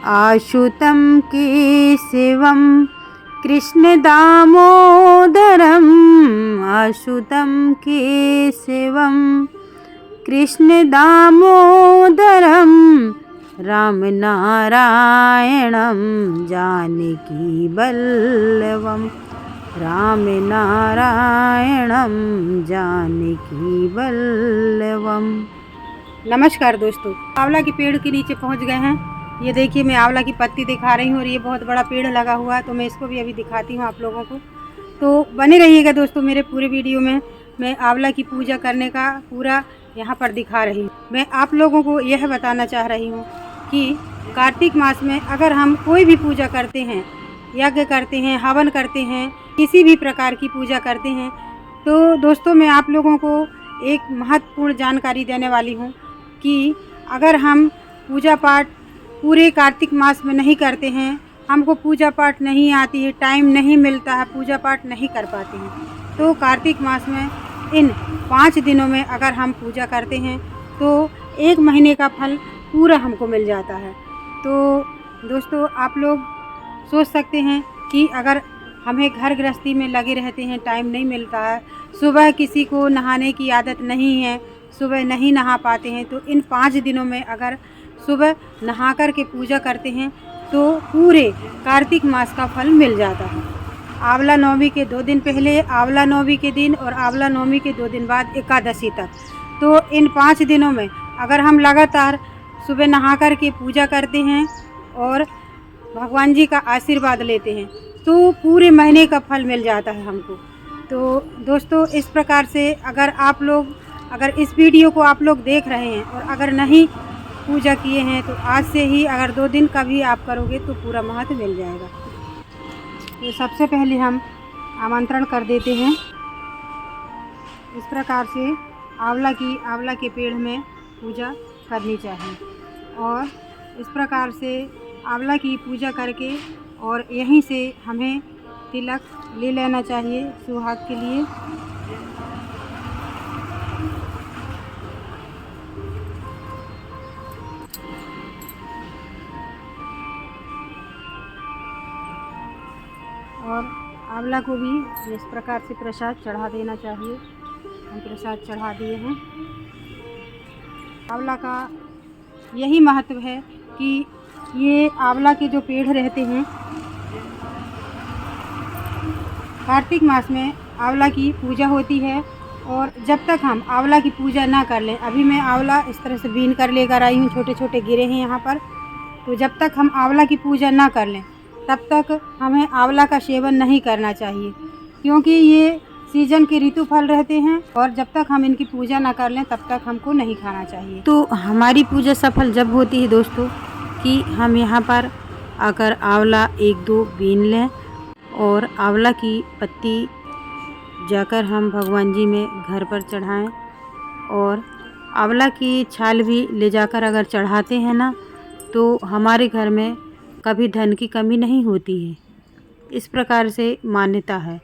आशुतं केशवं कृष्णदामोदरम् आशुतं केशवं कृष्णदामोदरं रामनारायणं जानकीवल्लभं रामनारायणं जानकीवल्लभम। नमस्कार दोस्तों, आंवला के पेड़ के नीचे पहुंच गए हैं। ये देखिए, मैं आंवला की पत्ती दिखा रही हूँ और ये बहुत बड़ा पेड़ लगा हुआ है, तो मैं इसको भी अभी दिखाती हूँ आप लोगों को। तो बने रहिएगा दोस्तों मेरे पूरे वीडियो में। मैं आंवला की पूजा करने का पूरा यहाँ पर दिखा रही हूँ। मैं आप लोगों को यह बताना चाह रही हूँ कि कार्तिक मास में अगर हम कोई भी पूजा करते हैं, यज्ञ करते हैं, हवन करते हैं, किसी भी प्रकार की पूजा करते हैं, तो दोस्तों मैं आप लोगों को एक महत्वपूर्ण जानकारी देने वाली हूँ कि अगर हम पूजा पाठ पूरे कार्तिक मास में नहीं करते हैं, हमको पूजा पाठ नहीं आती है, टाइम नहीं मिलता है, पूजा पाठ नहीं कर पाते हैं, तो कार्तिक मास में इन 5 दिनों में अगर हम पूजा करते हैं तो 1 महीने का फल पूरा हमको मिल जाता है। तो दोस्तों आप लोग सोच सकते हैं कि अगर हमें घर गृहस्थी में लगे रहते हैं, टाइम नहीं मिलता है, सुबह किसी को नहाने की आदत नहीं है, सुबह नहीं नहा पाते हैं, तो इन 5 दिनों में अगर सुबह नहा कर के पूजा करते हैं तो पूरे कार्तिक मास का फल मिल जाता है। आंवला नवमी के 2 दिन पहले, आंवला नवमी के दिन और आंवला नवमी के 2 दिन बाद एकादशी तक, तो इन 5 दिनों में अगर हम लगातार सुबह नहा कर के पूजा करते हैं और भगवान जी का आशीर्वाद लेते हैं तो पूरे महीने का फल मिल जाता है हमको। तो दोस्तों इस प्रकार से अगर इस वीडियो को आप लोग देख रहे हैं और अगर नहीं पूजा किए हैं तो आज से ही अगर 2 दिन का भी आप करोगे तो पूरा महत्व मिल जाएगा। तो सबसे पहले हम आमंत्रण कर देते हैं। इस प्रकार से आंवला के पेड़ में पूजा करनी चाहिए और इस प्रकार से आंवला की पूजा करके और यहीं से हमें तिलक ले लेना चाहिए सुहाग के लिए। और आंवला को भी इस प्रकार से प्रसाद चढ़ा देना चाहिए। हम प्रसाद चढ़ा दिए हैं। आंवला का यही महत्व है कि ये आंवला के जो पेड़ रहते हैं, कार्तिक मास में आंवला की पूजा होती है और जब तक हम आंवला की पूजा ना कर लें, अभी मैं आंवला इस तरह से बीन कर लेकर आई हूँ, छोटे छोटे गिरे हैं यहाँ पर, तो जब तक हम आंवला की पूजा ना कर लें तब तक हमें आंवला का सेवन नहीं करना चाहिए, क्योंकि ये सीजन के ऋतु फल रहते हैं और जब तक हम इनकी पूजा ना कर लें तब तक हमको नहीं खाना चाहिए। तो हमारी पूजा सफल जब होती है दोस्तों कि हम यहाँ पर आकर आंवला 1-2 बीन लें और आंवला की पत्ती जाकर हम भगवान जी में घर पर चढ़ाएं और आंवला की छाल भी ले जाकर अगर चढ़ाते हैं ना तो हमारे घर में कभी धन की कमी नहीं होती है। इस प्रकार से मान्यता है।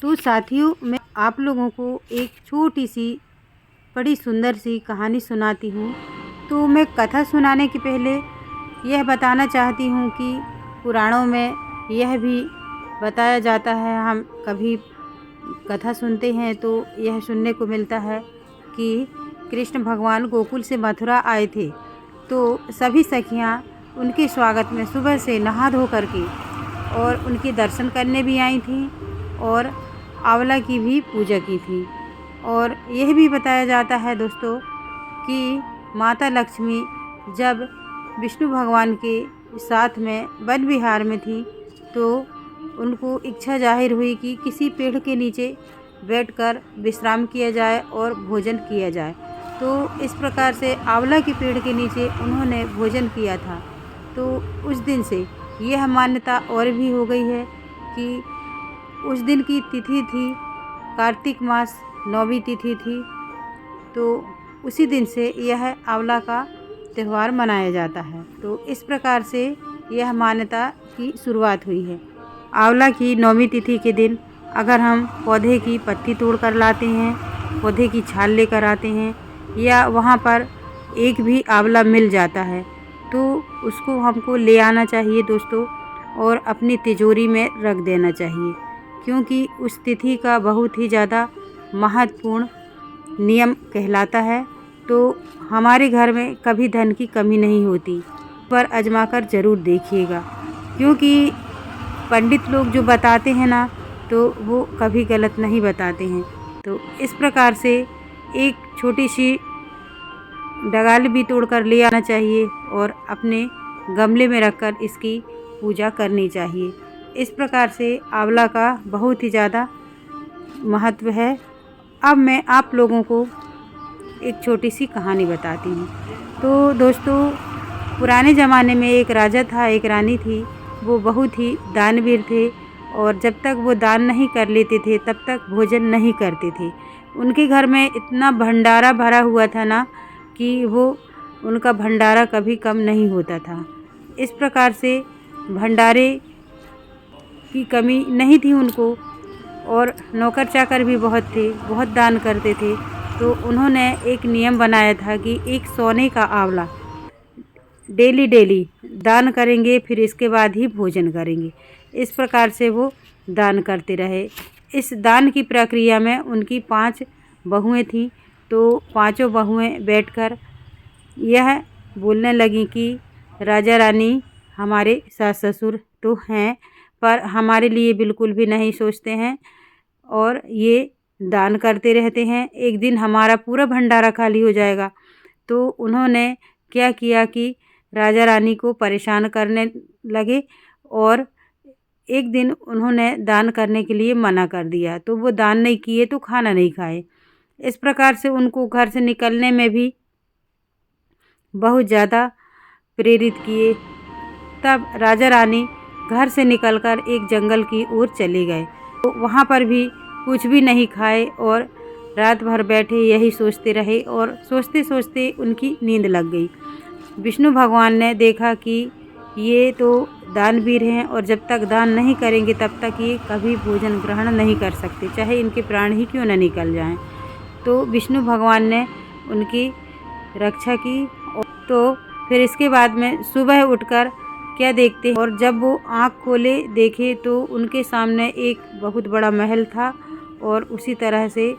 तो साथियों मैं आप लोगों को एक छोटी सी बड़ी सुंदर सी कहानी सुनाती हूँ। तो मैं कथा सुनाने के पहले यह बताना चाहती हूँ कि पुराणों में यह भी बताया जाता है, हम कभी कथा सुनते हैं तो यह सुनने को मिलता है कि कृष्ण भगवान गोकुल से मथुरा आए थे, तो सभी सखियाँ उनके स्वागत में सुबह से नहा धो करके और उनके दर्शन करने भी आई थीं और आंवला की भी पूजा की थी। और यह भी बताया जाता है दोस्तों कि माता लक्ष्मी जब विष्णु भगवान के साथ में वन विहार में थी तो उनको इच्छा जाहिर हुई कि किसी पेड़ के नीचे बैठकर विश्राम किया जाए और भोजन किया जाए। तो इस प्रकार से आंवला के पेड़ के नीचे उन्होंने भोजन किया था। तो उस दिन से यह मान्यता और भी हो गई है कि उस दिन की तिथि थी कार्तिक मास 9वीं तिथि थी, तो उसी दिन से यह आंवला का त्यौहार मनाया जाता है। तो इस प्रकार से यह मान्यता की शुरुआत हुई है। आंवला की 9वीं तिथि के दिन अगर हम पौधे की पत्ती तोड़ कर लाते हैं, पौधे की छाल लेकर आते हैं या वहाँ पर एक भी आंवला मिल जाता है तो उसको हमको ले आना चाहिए दोस्तों और अपनी तिजोरी में रख देना चाहिए, क्योंकि उस तिथि का बहुत ही ज़्यादा महत्वपूर्ण नियम कहलाता है। तो हमारे घर में कभी धन की कमी नहीं होती, पर आजमा कर ज़रूर देखिएगा, क्योंकि पंडित लोग जो बताते हैं ना, तो वो कभी गलत नहीं बताते हैं। तो इस प्रकार से एक छोटी सी डगाल भी तोड़कर ले आना चाहिए और अपने गमले में रखकर इसकी पूजा करनी चाहिए। इस प्रकार से आंवला का बहुत ही ज़्यादा महत्व है। अब मैं आप लोगों को एक छोटी सी कहानी बताती हूँ। तो दोस्तों, पुराने ज़माने में एक राजा था, एक रानी थी। वो बहुत ही दानवीर थे और जब तक वो दान नहीं कर लेते थे तब तक भोजन नहीं करते थे। उनके घर में इतना भंडारा भरा हुआ था ना कि वो उनका भंडारा कभी कम नहीं होता था। इस प्रकार से भंडारे की कमी नहीं थी उनको, और नौकर चाकर भी बहुत थे, बहुत दान करते थे। तो उन्होंने एक नियम बनाया था कि एक सोने का आंवला डेली दान करेंगे, फिर इसके बाद ही भोजन करेंगे। इस प्रकार से वो दान करते रहे। इस दान की प्रक्रिया में उनकी 5 बहुएं थीं। तो पांचों बहुएं बैठकर यह बोलने लगीं कि राजा रानी, हमारे सास ससुर तो हैं, पर हमारे लिए बिल्कुल भी नहीं सोचते हैं और ये दान करते रहते हैं। एक दिन हमारा पूरा भंडारा खाली हो जाएगा। तो उन्होंने क्या किया कि राजा रानी को परेशान करने लगे और एक दिन उन्होंने दान करने के लिए मना कर दिया। तो वो दान नहीं किए तो खाना नहीं खाए। इस प्रकार से उनको घर से निकलने में भी बहुत ज़्यादा प्रेरित किए। तब राजा रानी घर से निकलकर एक जंगल की ओर चले गए। तो वहाँ पर भी कुछ भी नहीं खाए और रात भर बैठे यही सोचते रहे और सोचते सोचते उनकी नींद लग गई। विष्णु भगवान ने देखा कि ये तो दानवीर हैं और जब तक दान नहीं करेंगे तब तक ये कभी भोजन ग्रहण नहीं कर सकते, चाहे इनके प्राण ही क्यों न निकल जाएं। तो विष्णु भगवान ने उनकी रक्षा की। तो फिर इसके बाद में सुबह उठकर क्या देखते, और जब वो आँख खोले देखे तो उनके सामने एक बहुत बड़ा महल था और उसी तरह से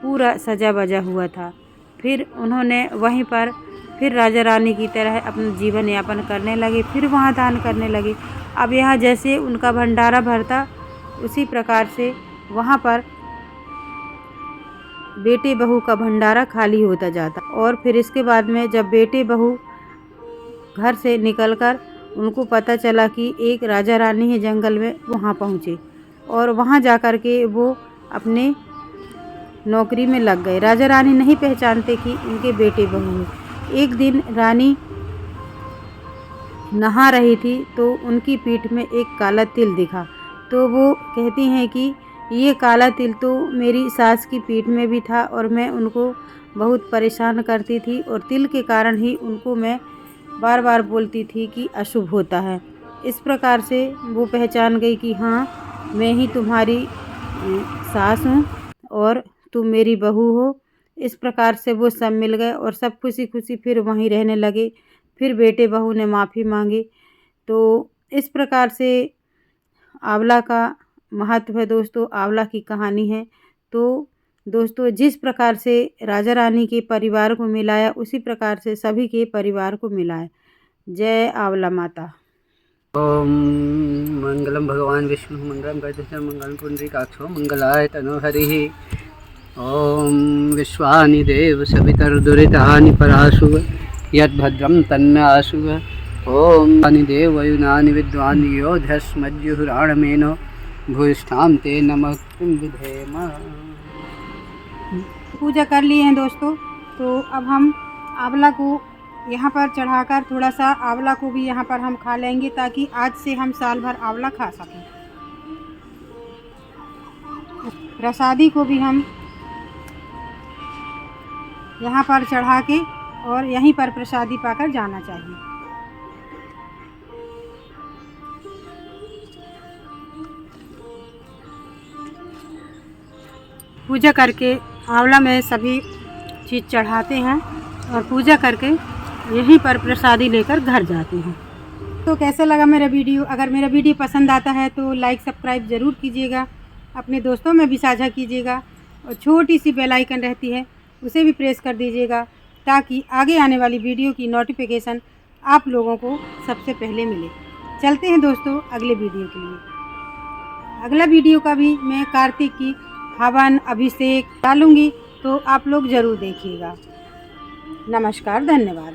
पूरा सजा बजा हुआ था। फिर उन्होंने वहीं पर फिर राजा रानी की तरह अपना जीवन यापन करने लगे, फिर वहाँ दान करने लगे। अब यहाँ जैसे उनका भंडारा भरता, उसी प्रकार से वहाँ पर बेटे बहू का भंडारा खाली होता जाता। और फिर इसके बाद में जब बेटे बहू घर से निकलकर उनको पता चला कि एक राजा रानी है जंगल में, वहाँ पहुँचे और वहाँ जाकर के वो अपने नौकरी में लग गए। राजा रानी नहीं पहचानते कि उनके बेटे बहू हैं। एक दिन रानी नहा रही थी तो उनकी पीठ में एक काला तिल दिखा। तो वो कहती हैं कि ये काला तिल तो मेरी सास की पीठ में भी था और मैं उनको बहुत परेशान करती थी और तिल के कारण ही उनको मैं बार बार बोलती थी कि अशुभ होता है। इस प्रकार से वो पहचान गई कि हाँ, मैं ही तुम्हारी सास हूँ और तुम मेरी बहू हो। इस प्रकार से वो सब मिल गए और सब खुशी खुशी फिर वहीं रहने लगे। फिर बेटे बहू ने माफ़ी मांगी। तो इस प्रकार से आंवला का महत्व है दोस्तों, आंवला की कहानी है। तो दोस्तों, जिस प्रकार से राजा रानी के परिवार को मिलाया, उसी प्रकार से सभी के परिवार को मिलाया। जय आंवला माता। ओम मंगलम भगवान विष्णु मंगलम गणेश मंगलम पुंडरीकाक्षो मंगलाय तनोहरि। ओम विश्वानि देव सवितर्दुरितानि पराशुव यद्भद्रं तन्न आशुव। ओम अनि देव वयुनानि विद्वान् योधस्मज्जुहुराणमेनो भूष्ठां ते नमः किं विधेम। पूजा कर लिए हैं दोस्तों। तो अब हम आंवला को यहाँ पर चढ़ाकर थोड़ा सा आंवला को भी यहाँ पर हम खा लेंगे, ताकि आज से हम साल भर आंवला खा सकें। प्रसादी को भी हम यहाँ पर चढ़ा के और यहीं पर प्रसादी पाकर जाना चाहिए। पूजा करके आंवला में सभी चीज़ चढ़ाते हैं और पूजा करके यहीं पर प्रसादी लेकर घर जाती हूँ। तो कैसा लगा मेरा वीडियो? अगर मेरा वीडियो पसंद आता है तो लाइक सब्सक्राइब ज़रूर कीजिएगा, अपने दोस्तों में भी साझा कीजिएगा और छोटी सी बेल आइकन रहती है उसे भी प्रेस कर दीजिएगा ताकि आगे आने वाली वीडियो की नोटिफिकेशन आप लोगों को सबसे पहले मिले। चलते हैं दोस्तों अगले वीडियो के लिए। अगला वीडियो का भी मैं कार्तिक की हवन अभिषेक डालूँगी, तो आप लोग ज़रूर देखिएगा। नमस्कार, धन्यवाद।